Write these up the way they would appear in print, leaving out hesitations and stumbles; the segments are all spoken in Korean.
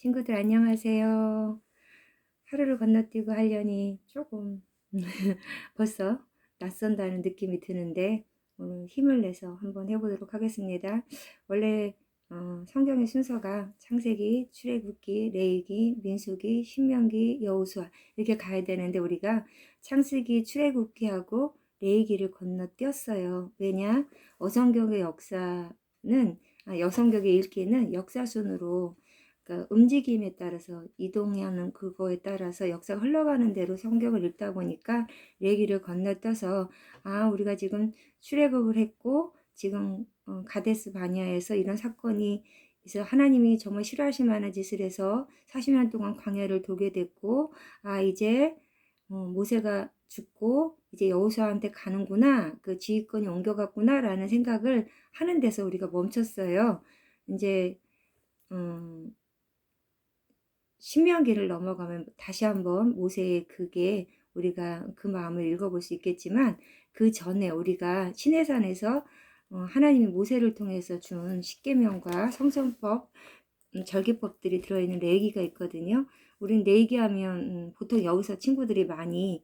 친구들 안녕하세요. 하루를 건너뛰고 하려니 조금 벌써 낯선다는 느낌이 드는데 오늘 힘을 내서 한번 해보도록 하겠습니다. 원래 성경의 순서가 창세기, 출애굽기, 레위기, 민수기, 신명기, 여호수아 이렇게 가야 되는데 우리가 창세기, 출애굽기하고 레위기를 건너뛰었어요. 왜냐? 어성경의 역사는 여성경의 읽기는 역사순으로 그러니까 움직임에 따라서 이동하는 그거에 따라서 역사가 흘러가는 대로 성경을 읽다 보니까 레기를 건너뛰어서 우리가 지금 출애굽을 했고 지금 가데스 바냐에서 이런 사건이 있어 하나님이 정말 싫어하실 만한 짓을 해서 40년 동안 광야를 돌게 됐고 이제 모세가 죽고 이제 여호수아한테 가는구나, 그 지휘권이 옮겨갔구나라는 생각을 하는 데서 우리가 멈췄어요. 이제 신명기를 넘어가면 다시 한번 모세의 그게 우리가 그 마음을 읽어볼 수 있겠지만 그 전에 우리가 시내산에서 하나님이 모세를 통해서 준 십계명과 성전법, 절기법들이 들어있는 레위기가 있거든요. 우린 레위기 하면 보통 여기서 친구들이 많이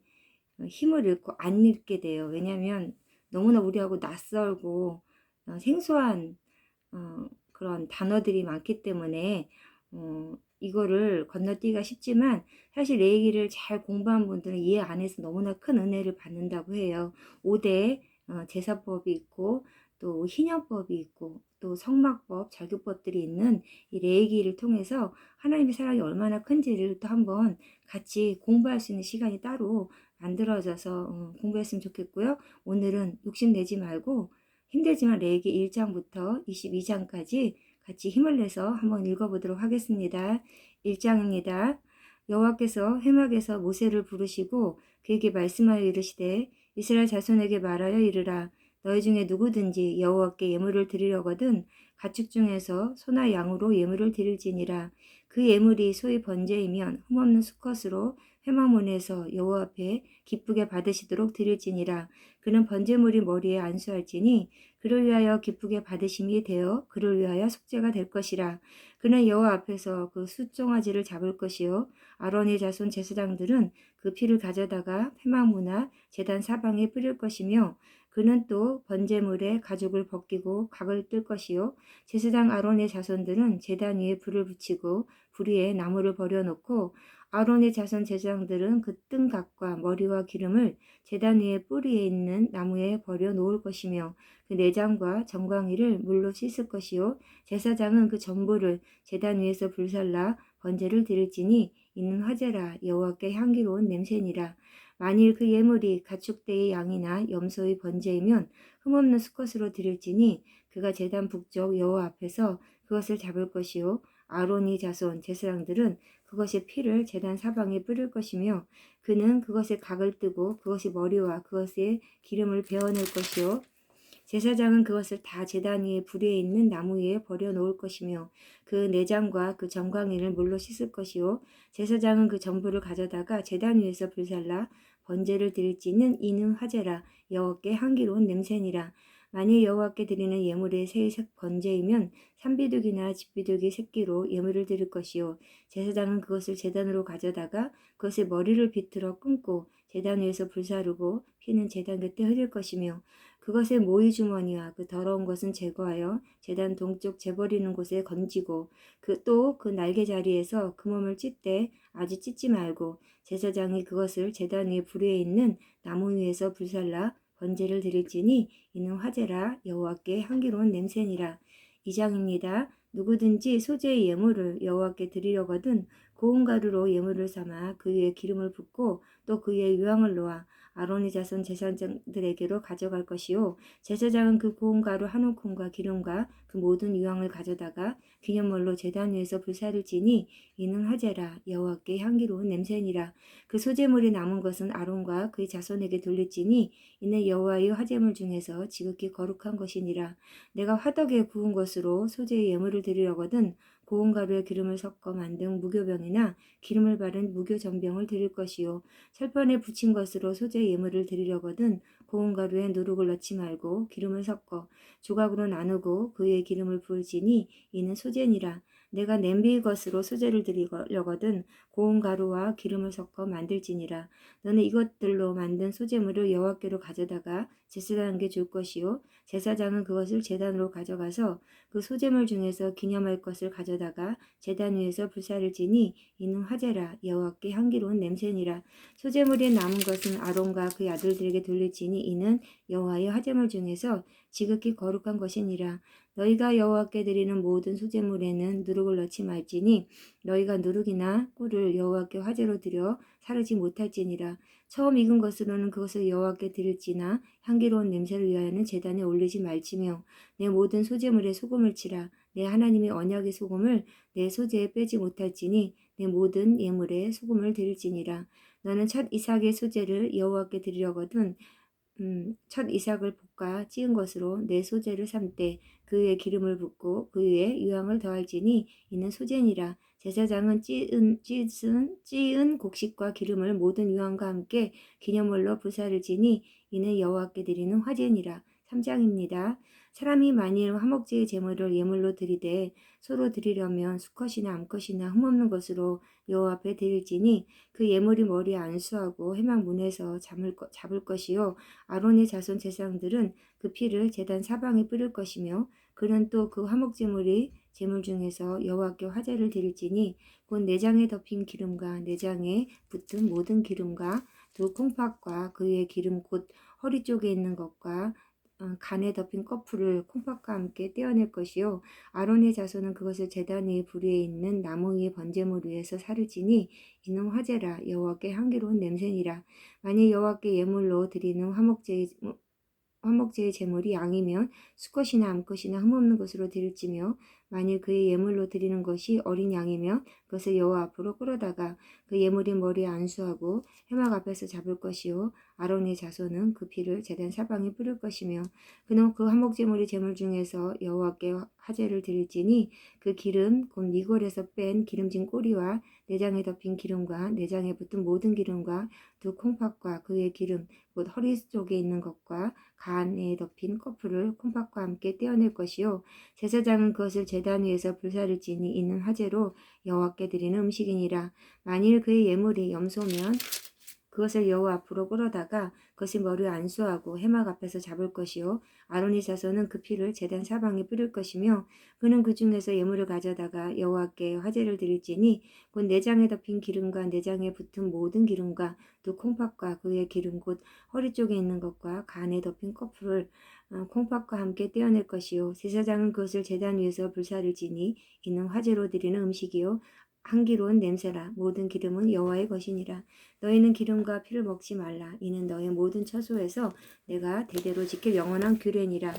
힘을 잃고 안 읽게 돼요. 왜냐하면 너무나 우리하고 낯설고 생소한 그런 단어들이 많기 때문에 이거를 건너뛰기가 쉽지만 사실 레위기를 잘 공부한 분들은 이해 안 해서 너무나 큰 은혜를 받는다고 해요. 5대 제사법이 있고 또 희년법이 있고 또 성막법, 절기법들이 있는 이 레위기를 통해서 하나님의 사랑이 얼마나 큰지를 또 한번 같이 공부할 수 있는 시간이 따로 만들어져서 공부했으면 좋겠고요. 오늘은 욕심내지 말고 힘들지만 레위기 1장부터 22장까지 같이 힘을 내서 한번 읽어보도록 하겠습니다. 1장입니다. 여호와께서 회막에서 모세를 부르시고 그에게 말씀하여 이르시되 이스라엘 자손에게 말하여 이르라. 너희 중에 누구든지 여호와께 예물을 드리려거든 가축 중에서 소나 양으로 예물을 드릴지니라. 그 예물이 소위 번제이면 흠없는 수컷으로 회막문에서 여호와 앞에 기쁘게 받으시도록 드릴지니라. 그는 번제물이 머리에 안수할지니 그를 위하여 기쁘게 받으심이 되어 그를 위하여 속죄가 될 것이라. 그는 여호와 앞에서 그 숫종아지를 잡을 것이요 아론의 자손 제사장들은 그 피를 가져다가 회막문화 제단 사방에 뿌릴 것이며 그는 또 번제물에 가죽을 벗기고 각을 뜰 것이요 제사장 아론의 자손들은 제단 위에 불을 붙이고 불 위에 나무를 버려놓고 아론의 자손 제사장들은 그 뜬각과 머리와 기름을 제단 위에 뿌리에 있는 나무에 버려 놓을 것이며 그 내장과 정광이를 물로 씻을 것이요 제사장은 그 전부를 제단 위에서 불살라 번제를 드릴지니 이는 화제라 여호와께 향기로운 냄새니라. 만일 그 예물이 가축대의 양이나 염소의 번제이면 흠없는 수컷으로 드릴지니 그가 제단 북쪽 여호와 앞에서 그것을 잡을 것이요 아론이 자손 제사장들은 그것의 피를 제단 사방에 뿌릴 것이며 그는 그것의 각을 뜨고 그것의 머리와 그것의 기름을 베어낼 것이요 제사장은 그것을 다 제단 위에 불에 있는 나무 위에 버려 놓을 것이며 그 내장과 그 정광이를 물로 씻을 것이요 제사장은 그 전부를 가져다가 제단 위에서 불살라 번제를 드릴지는 이는 화제라 여호와께 향기로운 냄새니라. 만일 여호와께 드리는 예물의 새의 번제이면 산비둘기나 집비둘기 새끼로 예물을 드릴 것이요 제사장은 그것을 제단으로 가져다가 그것의 머리를 비틀어 끊고 제단 위에서 불사르고 피는 제단 곁에 흐릴 것이며 그것의 모이 주머니와 그 더러운 것은 제거하여 제단 동쪽 재버리는 곳에 건지고 또 그 날개 자리에서 그 몸을 찢되 아주 찢지 말고 제사장이 그것을 제단 위에 불에 있는 나무 위에서 불살라 번제를 드릴지니 이는 화제라 여호와께 향기로운 냄새니라. 2장입니다. 누구든지 소재의 예물을 여호와께 드리려거든 고운 가루로 예물을 삼아 그 위에 기름을 붓고 또 그 위에 유황을 놓아 아론의 자손 제사장들에게로 가져갈 것이요 제사장은 그 고운 가루 한 움큼과 기름과 그 모든 유황을 가져다가 기념물로 제단 위에서 불사를지니 이는 화제라 여호와께 향기로운 냄새니라. 그 소재물이 남은 것은 아론과 그의 자손에게 돌릴지니 이는 여호와의 화제물 중에서 지극히 거룩한 것이니라. 내가 화덕에 구운 것으로 소재의 예물을 드리려거든 고운 가루에 기름을 섞어 만든 무교병이나 기름을 바른 무교전병을 드릴 것이요 철판에 붙인 것으로 소재 예물을 드리려거든 고운 가루에 누룩을 넣지 말고 기름을 섞어 조각으로 나누고 그 위에 기름을 부을지니 이는 소재니라. 내가 냄비 것으로 수제를 드리려거든 고운 가루와 기름을 섞어 만들지니라. 너는 이것들로 만든 소제물을 여호와께로 가져다가 제사장에게 줄 것이요 제사장은 그것을 제단으로 가져가서 그 소제물 중에서 기념할 것을 가져다가 제단 위에서 불사를 지니 이는 화제라 여호와께 향기로운 냄새니라. 소제물에 남은 것은 아론과 그의 아들들에게 돌릴지니 이는 여호와의 화제물 중에서 지극히 거룩한 것이니라. 너희가 여호와께 드리는 모든 소제물에는 누룩을 넣지 말지니 너희가 누룩이나 꿀을 여호와께 화제로 드려 사르지 못할지니라. 처음 익은 것으로는 그것을 여호와께 드릴지나 향기로운 냄새를 위하여는 제단에 올리지 말지며 내 모든 소제물에 소금을 치라. 내 하나님의 언약의 소금을 내 소제에 빼지 못할지니 내 모든 예물에 소금을 드릴지니라. 너는 첫 이삭의 소제를 여호와께 드리려거든 첫 이삭을 볶아 찌은 것으로 내 소제를 삼되 그 위에 기름을 붓고 그 위에 유향을 더할지니 이는 소제니라. 제사장은 찌은 곡식과 기름을 모든 유향과 함께 기념물로 부사를 지니 이는 여호와께 드리는 화제니라. 3장입니다. 사람이 만일 화목제의 제물을 예물로 드리되 서로 드리려면 수컷이나 암컷이나 흠없는 것으로 여호와 앞에 드릴지니 그 예물이 머리에 안수하고 회막 문에서 잡을 것이요 아론의 자손 제사장들은 그 피를 제단 사방에 뿌릴 것이며 그는 또 그 화목제물이 제물 중에서 여호와께 화제를 드릴지니 곧 내장에 덮인 기름과 내장에 붙은 모든 기름과 두 콩팥과 그 위에 기름 곧 허리 쪽에 있는 것과 간에 덮인 커프를 콩팥과 함께 떼어낼 것이요 아론의 자손은 그것을 제단 위에 불 위에 있는 나무 위에 번제물 위에서 사르지니 이는 화제라 여호와께 향기로운 냄새니라. 만일 여호와께 예물로 드리는 화목제의 제물이 양이면 수컷이나 암컷이나 흠없는 것으로 드릴지며 만일 그의 예물로 드리는 것이 어린 양이면 그것을 여호와 앞으로 끌어다가 그 예물의 머리에 안수하고 회막 앞에서 잡을 것이요 아론의 자손은 그 피를 제단 사방에 뿌릴 것이며 그는 그 화목제물의 제물 중에서 여호와께 화제를 드릴지니 그 기름 곧 이골에서 뺀 기름진 꼬리와 내장에 덮인 기름과 내장에 붙은 모든 기름과 두 콩팥과 그의 기름 곧 허리 쪽에 있는 것과 간에 덮인 커프를 콩팥과 함께 떼어낼 것이요 제사장은 그것을 제단 위에서 불사를 지니 이는 화제로 여호와께 드리는 음식이니라. 만일 그의 예물이 염소면 그것을 여호와 앞으로 끌어다가 그것이 머리에 안수하고 해막 앞에서 잡을 것이요 아론의 자손은 그 피를 제단 사방에 뿌릴 것이며 그는 그 중에서 예물을 가져다가 여호와께 화제를 드릴지니 곧 내장에 덮인 기름과 내장에 붙은 모든 기름과 두 콩팥과 그의 기름 곧 허리 쪽에 있는 것과 간에 덮인 커프를 콩팥과 함께 떼어낼 것이요 제사장은 그것을 제단 위에서 불사를 지니 이는 화제로 드리는 음식이요 향기로운 냄새라 모든 기름은 여호와의 것이니라. 너희는 기름과 피를 먹지 말라. 이는 너희 모든 처소에서 내가 대대로 지킬 영원한 규례니라.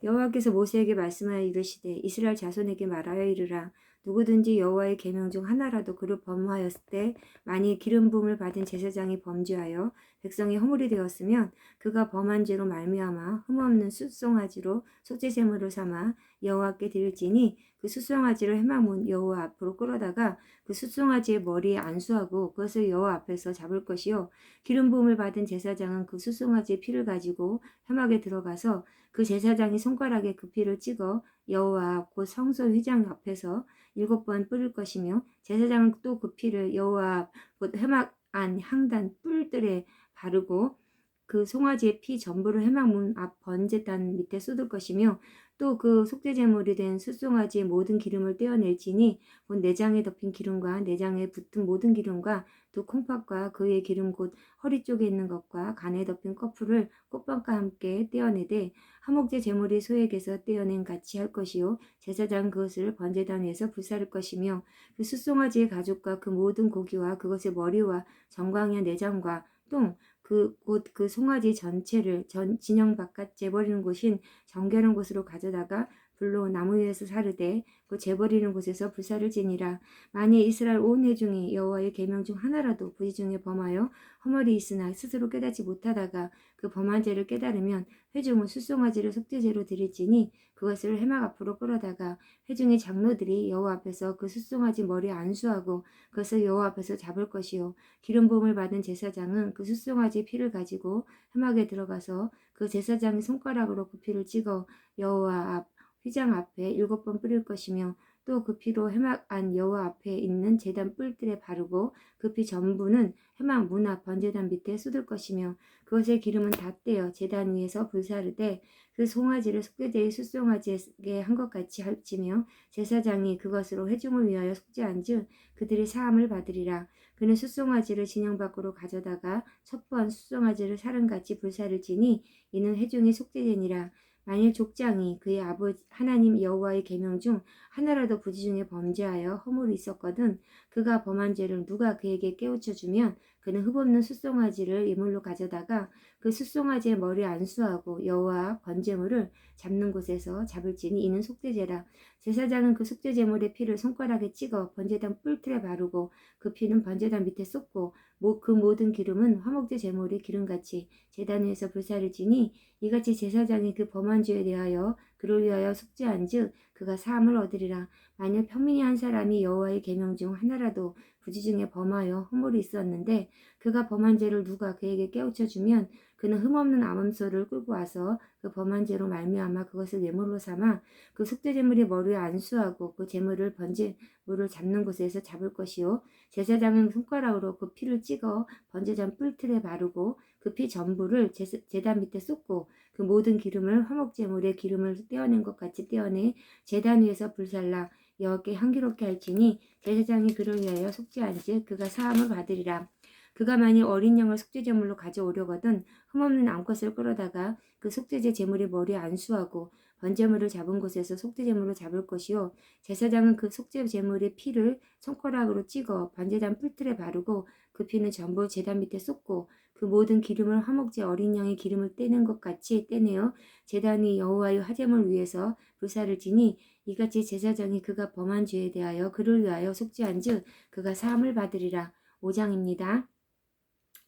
여호와께서 모세에게 말씀하여 이르시되 이스라엘 자손에게 말하여 이르라. 누구든지 여호와의 계명 중 하나라도 그를 범하였을 때 만일 기름 부음을 받은 제사장이 범죄하여 백성이 허물이 되었으면 그가 범한 죄로 말미암아 흠없는 숫송아지로 속죄제물을 삼아 여호와께 드릴지니 그 숫송아지를 회막문 여호와 앞으로 끌어다가 그 숫송아지의 머리에 안수하고 그것을 여호와 앞에서 잡을 것이요 기름 부음을 받은 제사장은 그 숫송아지의 피를 가지고 회막에 들어가서 그 제사장이 손가락에 그 피를 찍어 여호와 앞 곧 성소 휘장 앞에서 7번 뿌릴 것이며 제사장은 또 그 피를 여호와 앞 곧 회막 안 향단 뿔들에 바르고 그 송아지의 피 전부를 회막문 앞 번제단 밑에 쏟을 것이며 또 그 속죄제물이 된 숫송아지의 모든 기름을 떼어낼지니 곧 내장에 덮인 기름과 내장에 붙은 모든 기름과 두 콩팥과 그의 기름 곧 허리 쪽에 있는 것과 간에 덮인 커프를 꽃빵과 함께 떼어내되 화목제 제물이 소에게서 떼어낸 같이 할 것이요 제사장은 그것을 번제단 위에서 불사를 것이며 그 숫송아지의 가죽과 그 모든 고기와 그것의 머리와 정광야 내장과 똥 곧 그 송아지 전체를 진영 바깥 재버리는 곳인 정결한 곳으로 가져다가 불로 나무 위에서 사르되 그 재버리는 곳에서 불사를 지니라. 만일 이스라엘 온 회중이 여호와의 계명 중 하나라도 부지 중에 범하여 허물이 있으나 스스로 깨닫지 못하다가 그 범한 죄를 깨달으면 회중은 숫송아지를 속죄제로 드릴지니 그것을 회막 앞으로 끌어다가 회중의 장로들이 여호와 앞에서 그 숫송아지 머리에 안수하고 그것을 여호와 앞에서 잡을 것이요 기름 부음을 받은 제사장은 그 숫송아지 피를 가지고 회막에 들어가서 그 제사장의 손가락으로 그 피를 찍어 여호와 앞 휘장 앞에 7번 뿌릴 것이며 또 그 피로 회막 안 여호와 앞에 있는 제단 뿔들에 바르고 그 피 전부는 회막 문 앞 번제단 밑에 쏟을 것이며 그것의 기름은 다 떼어 제단 위에서 불사르되 그 송아지를 속죄제의 숫송아지에게 한 것 같이 할지며 제사장이 그것으로 회중을 위하여 속죄한즉 그들이 사함을 받으리라. 그는 숫송아지를 진영 밖으로 가져다가 첩부한 숫송아지를 사름같이 불사를지니 이는 회중의 속죄제니라. 만일 족장이 그의 아버지 하나님 여호와의 계명 중 하나라도 부지 중에 범죄하여 허물이 있었거든 그가 범한 죄를 누가 그에게 깨우쳐 주면 그는 흠없는 숫송아지를 예물로 가져다가 그 숫송아지의 머리에 안수하고 여호와 번제물을 잡는 곳에서 잡을지니 이는 속죄제라. 제사장은 그 속죄제물의 피를 손가락에 찍어 번제단 뿔틀에 바르고 그 피는 번제단 밑에 쏟고 그 모든 기름은 화목제 제물의 기름같이 제단 위에서 불사를 지니 이같이 제사장이 그 범한 죄에 대하여 그를 위하여 속죄한즉 그가 사함을 얻으리라. 만일 평민이 한 사람이 여호와의 계명 중 하나라도 부지 중에 범하여 허물이 있었는데 그가 범한 죄를 누가 그에게 깨우쳐 주면 그는 흠없는 암염소를 끌고 와서 그 범한 죄로 말미암아 그것을 예물로 삼아 그 속죄제물의 머리에 안수하고 그 제물을 번제물을 잡는 곳에서 잡을 것이요 제사장은 손가락으로 그 피를 찍어 번제단 뿔틀에 바르고 그 피 전부를 제단 밑에 쏟고 그 모든 기름을 화목제물의 기름을 떼어낸 것 같이 떼어내 제단 위에서 불살라 여호와께 향기롭게 할지니 제사장이 그를 위하여 속죄한즉 그가 사함을 받으리라. 그가 만일 어린 양을 속죄제물로 가져오려거든 흠없는 암컷을 끌어다가 그 속죄제 제물의 머리에 안수하고 번제물을 잡은 곳에서 속죄제물로 잡을 것이요 제사장은 그 속죄제물의 피를 손가락으로 찍어 번제단 뿔틀에 바르고 그 피는 전부 제단 밑에 쏟고 그 모든 기름을 화목제 어린 양의 기름을 떼는 것 같이 떼내어 제단이 여호와의 화제물 위에서 불사를 지니 이같이 제사장이 그가 범한 죄에 대하여 그를 위하여 속죄한즉 그가 사함을 받으리라. 5장입니다.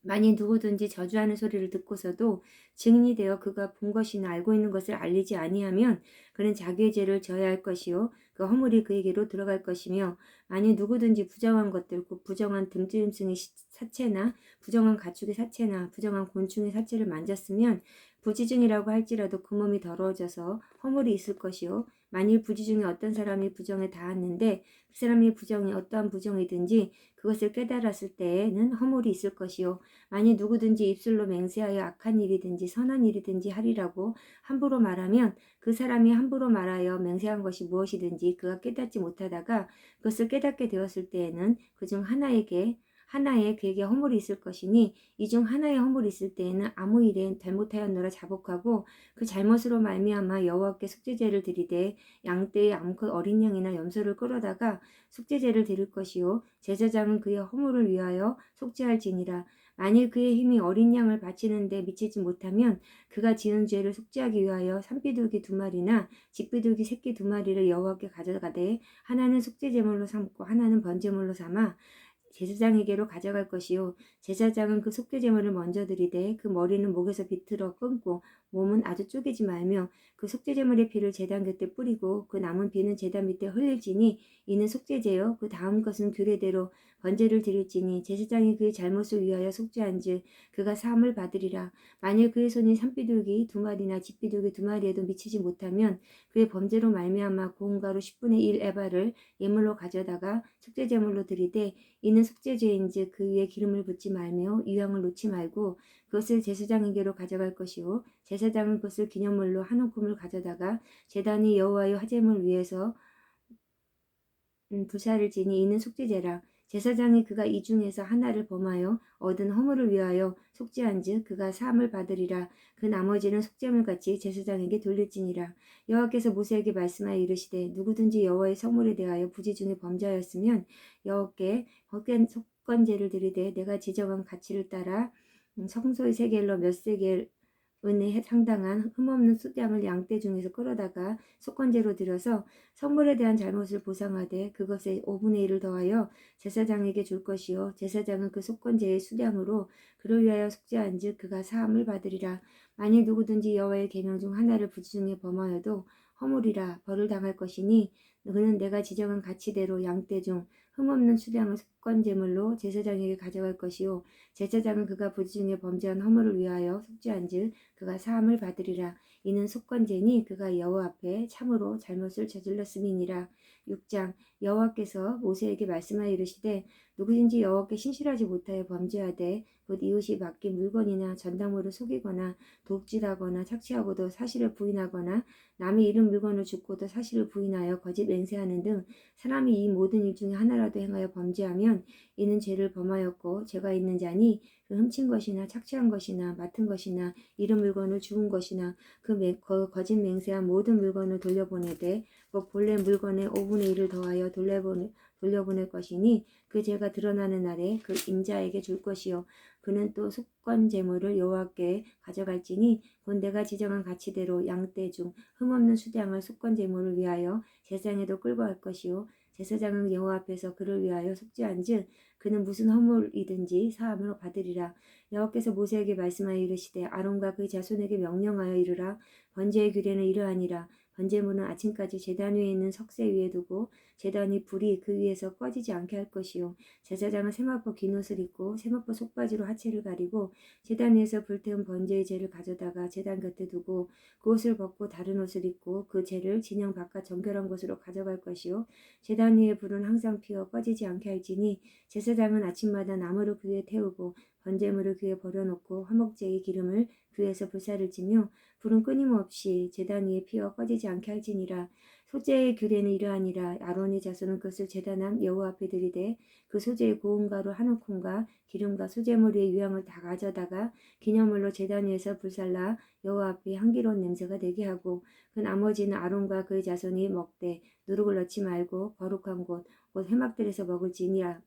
만일 누구든지 저주하는 소리를 듣고서도 증인이 되어 그가 본 것이나 알고 있는 것을 알리지 아니하면 그는 자기의 죄를 져야 할 것이요 그 허물이 그에게로 들어갈 것이며 만일 누구든지 부정한 것들 곧 부정한 등짐승의 사체나 부정한 가축의 사체나 부정한 곤충의 사체를 만졌으면 부지중이라고 할지라도 그 몸이 더러워져서 허물이 있을 것이요 만일 부지 중에 어떤 사람이 부정에 닿았는데 그 사람의 부정이 어떠한 부정이든지 그것을 깨달았을 때에는 허물이 있을 것이요 만일 누구든지 입술로 맹세하여 악한 일이든지 선한 일이든지 하리라고 함부로 말하면 그 사람이 함부로 말하여 맹세한 것이 무엇이든지 그가 깨닫지 못하다가 그것을 깨닫게 되었을 때에는 그중 하나에 그에게 허물이 있을 것이니 이 중 하나에 허물이 있을 때에는 아무 일에 잘못하였노라 자복하고 그 잘못으로 말미암아 여호와께 속죄제를 드리되 양떼의 암컷 어린 양이나 염소를 끌어다가 속죄제를 드릴 것이요 제사장은 그의 허물을 위하여 속죄할지니라. 만일 그의 힘이 어린 양을 바치는데 미치지 못하면 그가 지은 죄를 속죄하기 위하여 산비둘기 2마리나 직비둘기 새끼 2마리를 여호와께 가져가되 하나는 속죄제물로 삼고 하나는 번제물로 삼아 제사장에게로 가져갈 것이요 제사장은 그 속죄제물을 먼저 드리되 그 머리는 목에서 비틀어 끊고 몸은 아주 쪼개지 말며 그 속죄제물의 피를 제단 곁에 뿌리고 그 남은 피는 제단 밑에 흘릴지니 이는 속죄제요 그 다음 것은 규례대로 번제를 드릴지니 제사장이 그의 잘못을 위하여 속죄한즉 그가 사함을 받으리라. 만일 그의 손이 산비둘기 2마리나 집비둘기 2마리에도 미치지 못하면 그의 범죄로 말미암아 고운 가루 10분의 1 에바를 예물로 가져다가 속죄제물로 드리되 이는 속죄죄인즉 그 위에 기름을 붓지 말며 유향을 놓지 말고 그것을 제사장에게로 가져갈 것이요 제사장은 그것을 기념물로 한 움큼을 가져다가 제단이 여호와의 화제물 위에서 불사를 지니 이는 속죄제라. 제사장이 그가 이 중에서 하나를 범하여 얻은 허물을 위하여 속죄한즉 그가 사함을 받으리라. 그 나머지는 속죄물같이 제사장에게 돌릴지니라. 여호와께서 모세에게 말씀하여 이르시되 누구든지 여호와의 성물에 대하여 부지 중에 범죄하였으면 여호와께 속건제를 드리되 내가 지정한 가치를 따라 성소의 세겔로 몇 세겔 은에 상당한 흠없는 수량을 양떼 중에서 끌어다가 속건제로 드려서 성물에 대한 잘못을 보상하되 그것의 5분의 1을 더하여 제사장에게 줄 것이요 제사장은 그 속건제의 수량으로 그를 위하여 속죄한즉 그가 사함을 받으리라. 만일 누구든지 여호와의 계명 중 하나를 부지 중에 범하여도 허물이라 벌을 당할 것이니 그는 내가 지정한 가치대로 양떼 중 흠없는 수량을 속건제물로 제사장에게 가져갈 것이요 제사장은 그가 부지 중에 범죄한 허물을 위하여 속죄한즉 그가 사함을 받으리라. 이는 속건제니 그가 여호와 앞에 참으로 잘못을 저질렀음이니라. 6장 여호와께서 모세에게 말씀하여 이르시되 누구든지 여호와께 신실하지 못하여 범죄하되 곧 이웃이 맡긴 물건이나 전당물을 속이거나 독질하거나 착취하고도 사실을 부인하거나 남이 잃은 물건을 줍고도 사실을 부인하여 거짓 맹세하는 등 사람이 이 모든 일 중에 하나라도 행하여 범죄하면 이는 죄를 범하였고 죄가 있는 자니 그 훔친 것이나 착취한 것이나 맡은 것이나 잃은 물건을 주운 것이나 거짓 맹세한 모든 물건을 돌려보내되 그 본래 물건의 5분의 1을 더하여 돌려보낼 것이니 그 죄가 드러나는 날에 그 임자에게 줄 것이요 그는 또 속건 제물을 여호와께 가져갈지니 곧 내가 지정한 가치대로 양떼 중 흠없는 수량을 속건 제물을 위하여 제사장에도 끌고 갈 것이요 제사장은 여호와 앞에서 그를 위하여 속죄한즉 그는 무슨 허물이든지 사함을 받으리라. 여호와께서 모세에게 말씀하여 이르시되 아론과 그 자손에게 명령하여 이르라. 번제의 규례는 이러하니라. 번제물은 아침까지 제단 위에 있는 석쇠 위에 두고 제단이 불이 그 위에서 꺼지지 않게 할 것이요 제사장은 세마포 긴 옷을 입고 세마포 속바지로 하체를 가리고 제단 위에서 불태운 번제의 재를 가져다가 제단 곁에 두고 그 옷을 벗고 다른 옷을 입고 그 재를 진영 바깥 정결한 곳으로 가져갈 것이요 제단 위에 불은 항상 피어 꺼지지 않게 할지니 제사장은 아침마다 나무를 그 위에 태우고 번제물을 그 위에 버려놓고 화목제의 기름을 그 위에서 불사를 지며 불은 끊임없이 제단 위에 피어 꺼지지 않게 할지니라. 소재의 규례는 이러하니라. 아론의 자손은 그것을 제단 앞 여호와 앞에 들이되 그 소재의 고운 가루 한 움큼과 기름과 소재물 위의 유향을 다 가져다가 기념물로 제단 위에서 불살라 여호와 앞에 향기로운 냄새가 되게 하고 그 나머지는 아론과 그의 자손이 먹되 누룩을 넣지 말고 거룩한 곧 회막들에서 먹을지니라.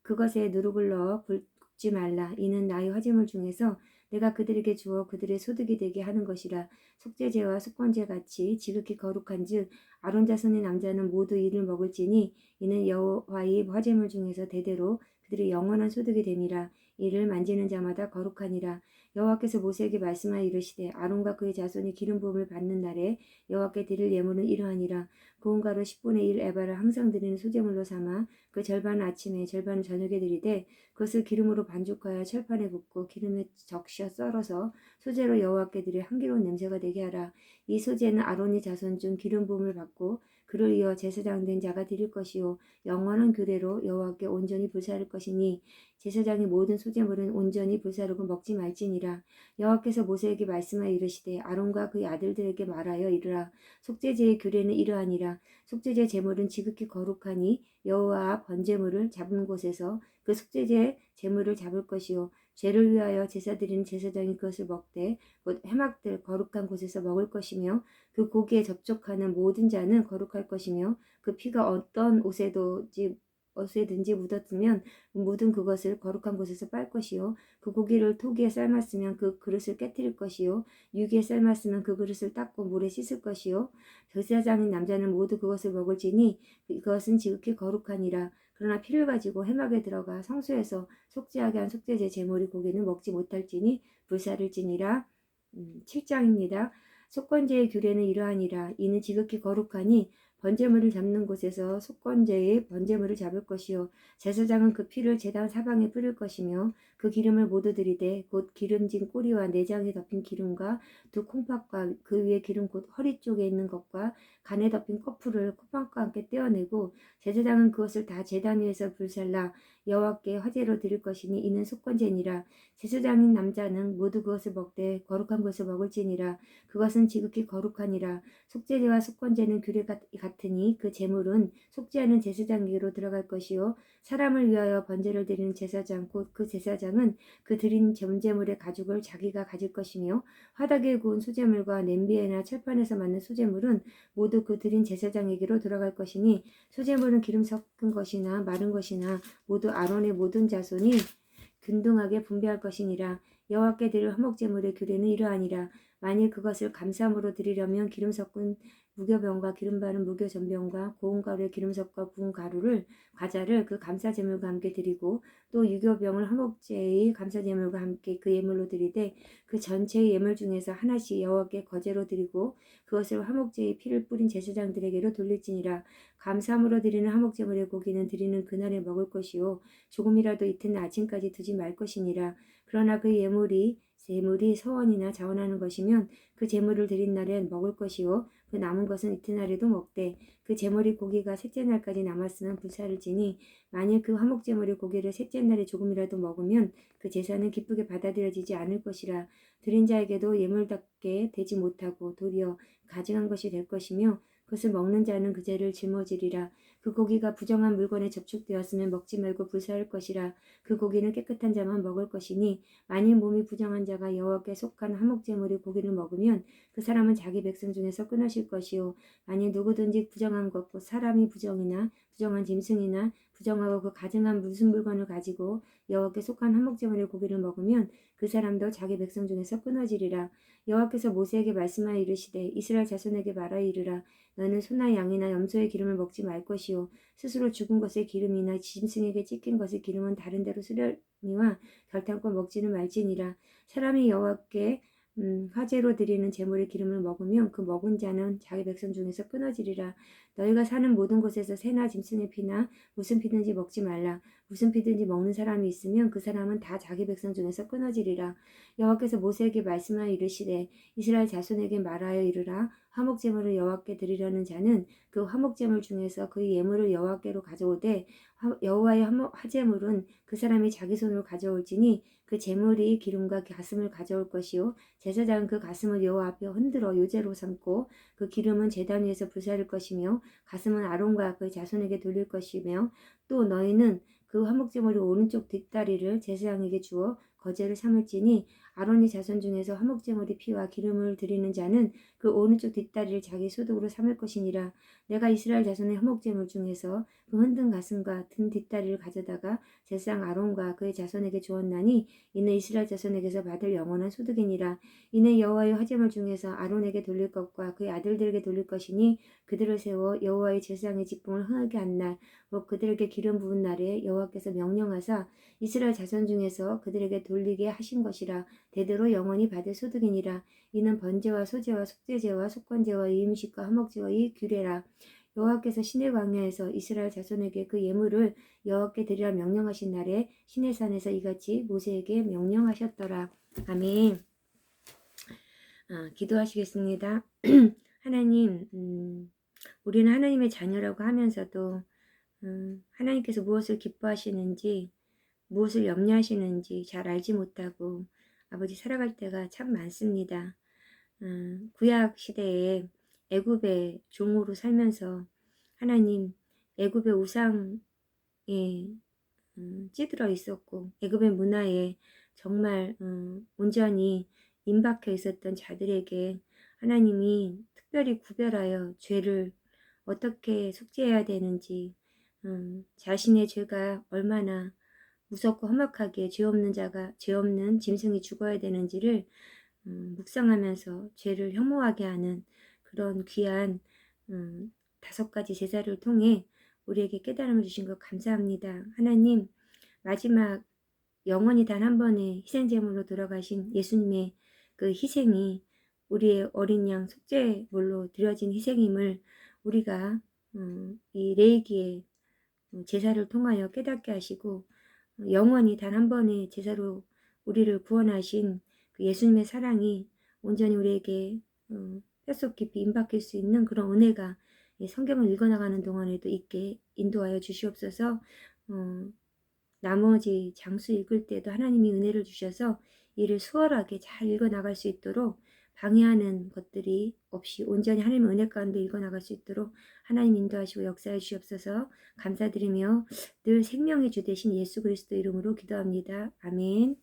그것에 누룩을 넣어 굽지 말라. 이는 나의 화제물 중에서 내가 그들에게 주어 그들의 소득이 되게 하는 것이라. 속죄제와 속건제 같이 지극히 거룩한즉 아론 자손의 남자는 모두 이를 먹을지니 이는 여호와의 화제물 중에서 대대로 그들의 영원한 소득이 됨이라. 이를 만지는 자마다 거룩하니라. 여호와께서 모세에게 말씀하여 이르시되 아론과 그의 자손이 기름 부음을 받는 날에 여호와께 드릴 예물은 이러하니라. 고운 가루 10분의 1 에바를 항상 드리는 소제물로 삼아 그 절반은 아침에 절반은 저녁에 드리되 그것을 기름으로 반죽하여 철판에 붓고 기름에 적셔 썰어서 소재로 여호와께 드릴 향기로운 냄새가 되게 하라. 이 소재는 아론의 자손 중 기름 부음을 받고 그를 이어 제사장 된 자가 드릴 것이요 영원한 규례로 여호와께 온전히 불사를 것이니 제사장의 모든 소재물은 온전히 불사르고 먹지 말지니라. 여호와께서 모세에게 말씀하여 이르시되 아론과 그의 아들들에게 말하여 이르라. 속죄제의 규례는 이러하니라. 속죄제 제물은 지극히 거룩하니 여호와 번제물을 잡은 곳에서 그 속죄제 제물을 잡을 것이요 죄를 위하여 제사 드리는 제사장이 그것을 먹되 곧 회막들 거룩한 곳에서 먹을 것이며 그 고기에 접촉하는 모든 자는 거룩할 것이며 그 피가 어떤 옷에든지 묻었으면 묻은 그것을 거룩한 곳에서 빨 것이요 그 고기를 토기에 삶았으면 그 그릇을 깨뜨릴 것이요 유기에 삶았으면 그 그릇을 닦고 물에 씻을 것이요 제사장인 남자는 모두 그것을 먹을지니 그것은 지극히 거룩하니라. 그러나 피를 가지고 회막에 들어가 성소에서 속죄하게 한 속죄제 제물이 고기는 먹지 못할지니 불사를지니라. 7장입니다. 속건제의 규례는 이러하니라. 이는 지극히 거룩하니 번제물을 잡는 곳에서 속건제의 번제물을 잡을 것이요 제사장은 그 피를 제단 사방에 뿌릴 것이며 그 기름을 모두 들이되 곧 기름진 꼬리와 내장에 덮인 기름과 두 콩팥과 그 위에 기름 곧 허리 쪽에 있는 것과 간에 덮인 커플을 콧방과 함께 떼어내고 제사장은 그것을 다 제단 위에서 불살라 여호와께 화제로 드릴 것이니 이는 속건제니라. 제사장인 남자는 모두 그것을 먹되 거룩한 것을 먹을지니라. 그것은 지극히 거룩하니라. 속죄제와 속건제는 규례 같으니 그 제물은 속죄하는 제사장에게로 들어갈 것이요 사람을 위하여 번제를 드리는 제사장 곧 그 제사장은 그 드린 번제물의 가죽을 자기가 가질 것이며 화덕에 구운 소제물과 냄비에나 철판에서 만든 소제물은 모두 그 드린 제사장에게로 들어갈 것이니 소제물은 기름 섞은 것이나 마른 것이나 모두 아론의 모든 자손이 균등하게 분배할 것이니라. 여호와께 드릴 화목제물의 규례는 이러하니라. 만일 그것을 감사함으로 드리려면 기름 섞은 무교병과 기름 바른 무교전병과 고운 가루에 기름 섞어 부은 과자를 그 감사제물과 함께 드리고 또 유교병을 화목제의 감사제물과 함께 그 예물로 드리되 그 전체의 예물 중에서 하나씩 여호와께 거제로 드리고 그것을 화목제의 피를 뿌린 제사장들에게로 돌릴지니라. 감사함으로 드리는 화목제물의 고기는 드리는 그날에 먹을 것이요 조금이라도 이튿날 아침까지 두지 말 것이니라. 그러나 그 예물이 재물이 서원이나 자원하는 것이면 그 재물을 드린 날엔 먹을 것이요 그 남은 것은 이튿날에도 먹되 그 재물이 고기가 셋째 날까지 남았으면 불사를 지니 만일 그 화목 재물이 고기를 셋째 날에 조금이라도 먹으면 그 제사는 기쁘게 받아들여지지 않을 것이라 드린 자에게도 예물답게 되지 못하고 도리어 가증한 것이 될 것이며 그것을 먹는 자는 그 죄를 짊어지리라. 그 고기가 부정한 물건에 접촉되었으면 먹지 말고 불사할 것이라. 그 고기는 깨끗한 자만 먹을 것이니 만일 몸이 부정한 자가 여호와께 속한 화목제물의 고기를 먹으면 그 사람은 자기 백성 중에서 끊어질 것이요 만일 누구든지 부정한 것 곧 사람이 부정이나 부정한 짐승이나 부정하고 그 가증한 무슨 물건을 가지고 여호와께 속한 화목제물의 고기를 먹으면 그 사람도 자기 백성 중에서 끊어지리라. 여호와께서 모세에게 말씀하여 이르시되 이스라엘 자손에게 말하여 이르라. 너는 소나 양이나 염소의 기름을 먹지 말 것이요 스스로 죽은 것의 기름이나 짐승에게 찢긴 것의 기름은 다른 데로 수려니와 결탄코 먹지는 말지니라. 사람이 여호와께 화제로 드리는 제물의 기름을 먹으면 그 먹은 자는 자기 백성 중에서 끊어지리라. 너희가 사는 모든 곳에서 새나 짐승의 피나 무슨 피든지 먹지 말라. 무슨 피든지 먹는 사람이 있으면 그 사람은 다 자기 백성 중에서 끊어지리라. 여호와께서 모세에게 말씀하여 이르시되 이스라엘 자손에게 말하여 이르라. 화목제물을 여호와께 드리려는 자는 그 화목제물 중에서 그 예물을 여호와께로 가져오되 여호와의 화제물은 그 사람이 자기 손으로 가져올지니 그 제물이 기름과 가슴을 가져올 것이요 제사장은 그 가슴을 여호와 앞에 흔들어 요제로 삼고 그 기름은 제단 위에서 불사를 것이며 가슴은 아론과 그의 자손에게 돌릴 것이며 또 너희는 그 화목제물의 오른쪽 뒷다리를 제사장에게 주어 거제를 삼을지니 아론의 자손 중에서 화목제물의 피와 기름을 드리는 자는 그 오른쪽 뒷다리를 자기 소득으로 삼을 것이니라. 내가 이스라엘 자손의 화목제물 중에서 그 흔든 가슴과 든 뒷다리를 가져다가 제사장 아론과 그의 자손에게 주었나니 이는 이스라엘 자손에게서 받을 영원한 소득이니라. 이는 여호와의 화제물 중에서 아론에게 돌릴 것과 그의 아들들에게 돌릴 것이니 그들을 세워 여호와의 제사장의 직분을 흥하게 한 날, 곧 그들에게 기름 부은 날에 여호와께서 명령하사 이스라엘 자손 중에서 그들에게 돌리게 하신 것이라. 대대로 영원히 받을 소득이니라. 이는 번제와 소제와 속죄제와 속건제와 이음식과 화목제와 이 규례라. 여호와께서 시내 광야에서 이스라엘 자손에게 그 예물을 여호와께 드리라 명령하신 날에 시내산에서 이같이 모세에게 명령하셨더라. 아멘. 기도하시겠습니다. 하나님, 우리는 하나님의 자녀라고 하면서도 하나님께서 무엇을 기뻐하시는지 무엇을 염려하시는지 잘 알지 못하고 아버지 살아갈 때가 참 많습니다. 구약 시대에 애굽의 종으로 살면서 하나님 애굽의 우상에 찌들어 있었고 애굽의 문화에 정말 온전히 임박해 있었던 자들에게 하나님이 특별히 구별하여 죄를 어떻게 속죄해야 되는지 자신의 죄가 얼마나 무섭고 험악하게 죄 없는 짐승이 죽어야 되는지를 묵상하면서 죄를 혐오하게 하는 그런 귀한 5가지 제사를 통해 우리에게 깨달음을 주신 것 감사합니다. 하나님, 마지막 영원히 단 한 번의 희생제물로 돌아가신 예수님의 그 희생이 우리의 어린 양 속죄물로 드려진 희생임을 우리가 이 레위기의 제사를 통하여 깨닫게 하시고 영원히 단 한 번의 제사로 우리를 구원하신 그 예수님의 사랑이 온전히 우리에게 뼛속 깊이 임박할 수 있는 그런 은혜가 성경을 읽어나가는 동안에도 있게 인도하여 주시옵소서. 나머지 장수 읽을 때도 하나님이 은혜를 주셔서 이를 수월하게 잘 읽어나갈 수 있도록 방해하는 것들이 없이 온전히 하나님의 은혜 가운데 읽어나갈 수 있도록 하나님 인도하시고 역사해 주시옵소서. 감사드리며 늘 생명의 주 되신 예수 그리스도 이름으로 기도합니다. 아멘.